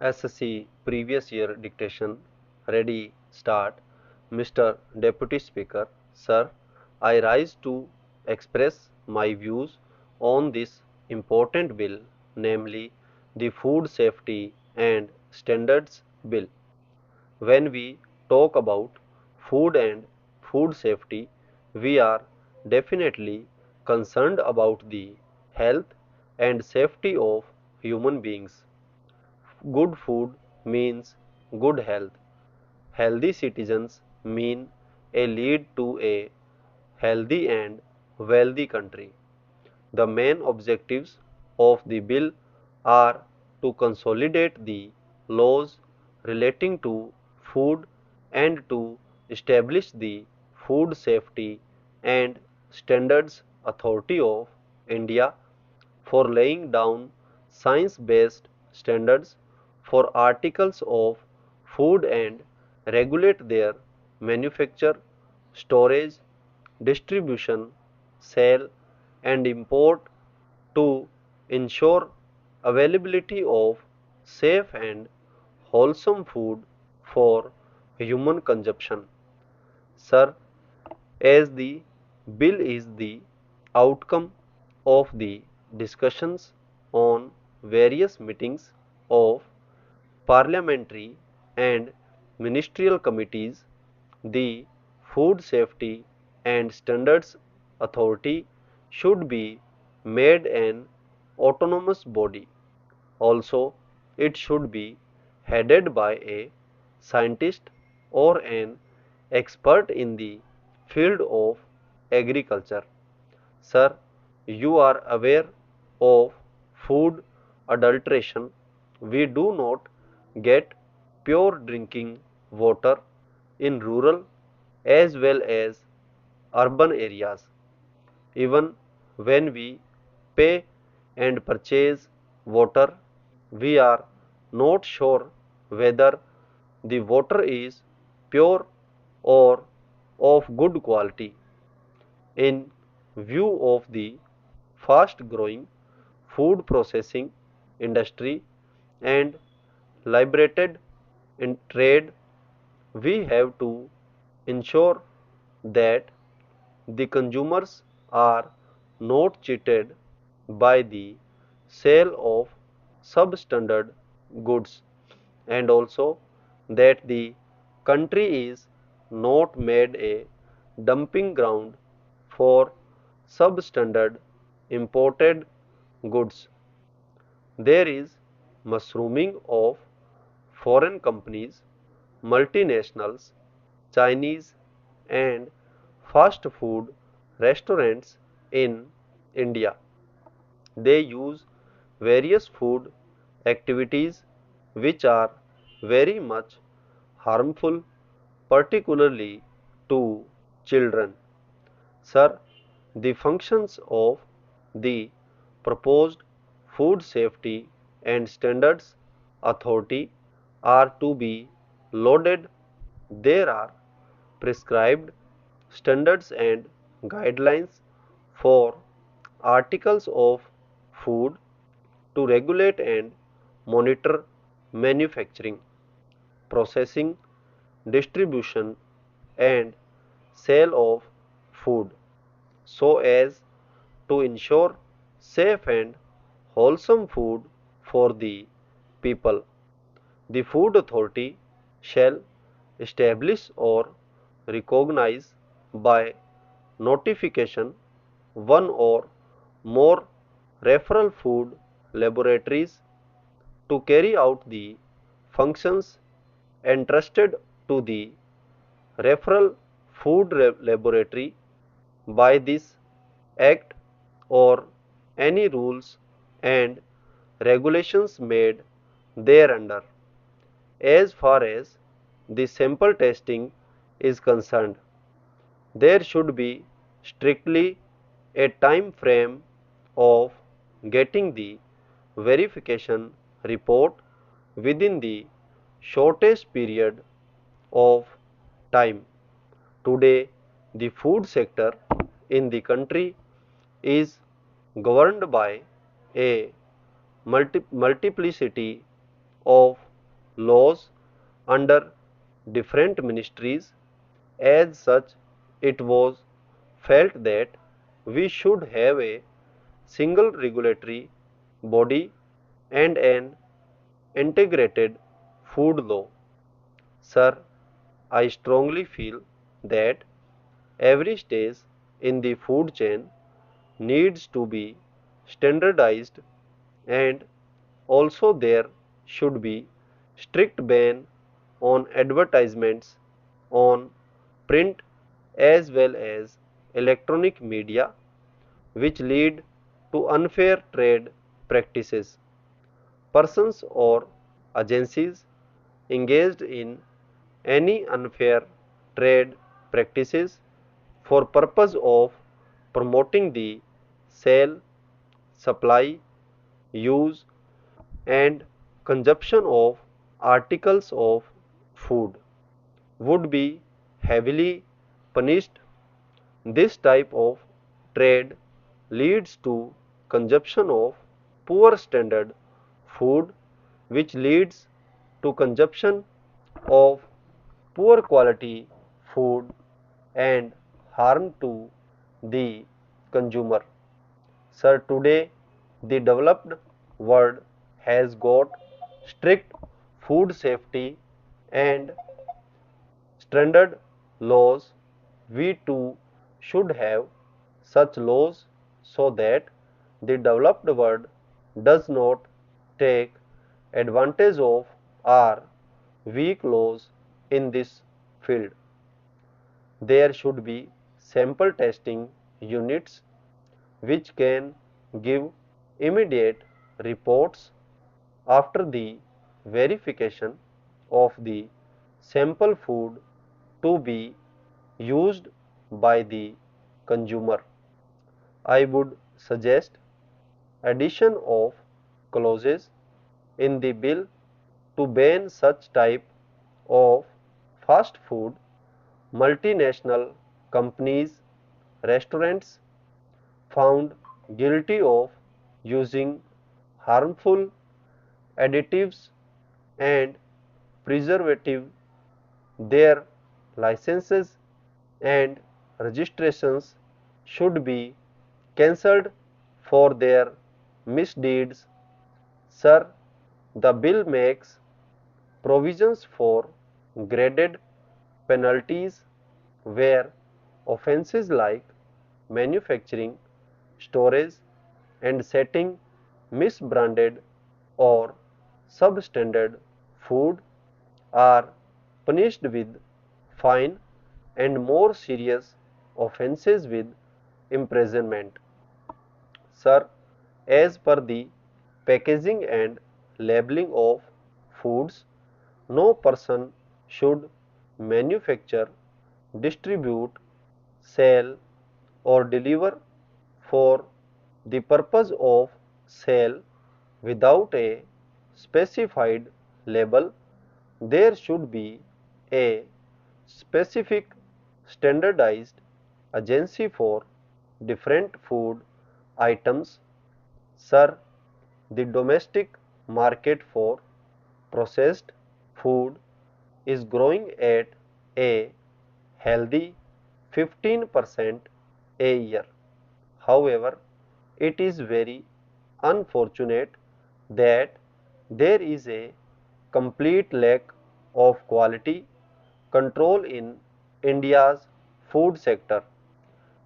SSC previous year dictation. Ready, start. Mr. Deputy Speaker, Sir, I rise to express my views on this important bill, namely the Food Safety and Standards Bill. When we talk about food and food safety, we are definitely concerned about the health and safety of human beings. Good food means good health. Healthy citizens mean a lead to a healthy and wealthy country. The main objectives of the bill are to consolidate the laws relating to food and to establish the Food Safety and Standards Authority of India for laying down science-based standards for articles of food and regulate their manufacture, storage, distribution, sale and import to ensure availability of safe and wholesome food for human consumption. Sir, as the bill is the outcome of the discussions on various meetings of parliamentary and ministerial committees, the Food Safety and Standards Authority should be made an autonomous body. Also, it should be headed by a scientist or an expert in the field of agriculture. Sir, you are aware of food adulteration. We do not get pure drinking water in rural as well as urban areas. Even when we pay and purchase water, we are not sure whether the water is pure or of good quality. In view of the fast growing food processing industry and liberated in trade, we have to ensure that the consumers are not cheated by the sale of substandard goods, and also that the country is not made a dumping ground for substandard imported goods. There is mushrooming of foreign companies, multinationals, Chinese and fast food restaurants in India. They use various food activities which are very much harmful, particularly to children. Sir, the functions of the proposed Food Safety and Standards Authority are to be loaded. There are prescribed standards and guidelines for articles of food to regulate and monitor manufacturing, processing, distribution and sale of food so as to ensure safe and wholesome food for the people. The Food Authority shall establish or recognize by notification one or more referral food laboratories to carry out the functions entrusted to the referral food laboratory by this act or any rules and regulations made thereunder. As far as the sample testing is concerned, there should be strictly a time frame of getting the verification report within the shortest period of time. Today, the food sector in the country is governed by a multiplicity of laws under different ministries. As such, it was felt that we should have a single regulatory body and an integrated food law. Sir, I strongly feel that every stage in the food chain needs to be standardized, and also there should be strict ban on advertisements on print as well as electronic media which lead to unfair trade practices. Persons or agencies engaged in any unfair trade practices for purpose of promoting the sale, supply, use and consumption of articles of food would be heavily punished. This type of trade leads to consumption of poor standard food which leads to consumption of poor quality food and harm to the consumer. Sir, today the developed world has got strict food safety and standard laws. We too should have such laws so that the developed world does not take advantage of our weak laws in this field. There should be sample testing units which can give immediate reports after the verification of the sample food to be used by the consumer. I would suggest addition of clauses in the bill to ban such type of fast food multinational companies, restaurants found guilty of using harmful additives and preservative, their licenses and registrations should be cancelled for their misdeeds. Sir, the bill makes provisions for graded penalties where offences like manufacturing, storage and setting misbranded or substandard food are punished with fine and more serious offences with imprisonment. Sir, as per the packaging and labeling of foods, no person should manufacture, distribute, sell or deliver for the purpose of sale without a specified label. There should be a specific standardized agency for different food items. Sir, the domestic market for processed food is growing at a healthy 15% a year. However, it is very unfortunate that there is a complete lack of quality control in India's food sector.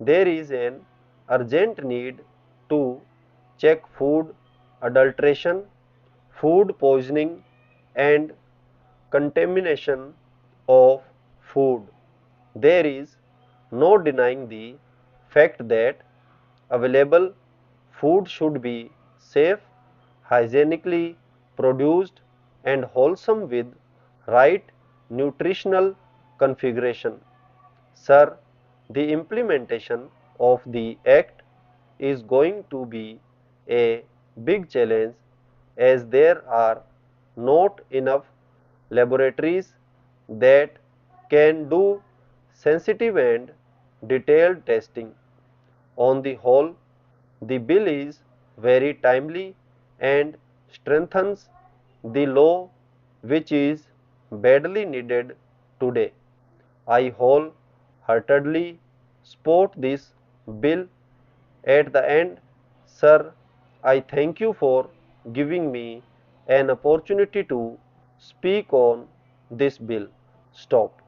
There is an urgent need to check food adulteration, food poisoning and contamination of food. There is no denying the fact that available food should be safe, hygienically produced and wholesome with right nutritional configuration. Sir, the implementation of the Act is going to be a big challenge as there are not enough laboratories that can do sensitive and detailed testing. On the whole, the bill is very timely and strengthens the law which is badly needed today. I wholeheartedly support this bill. At the end, sir, I thank you for giving me an opportunity to speak on this bill. Stop.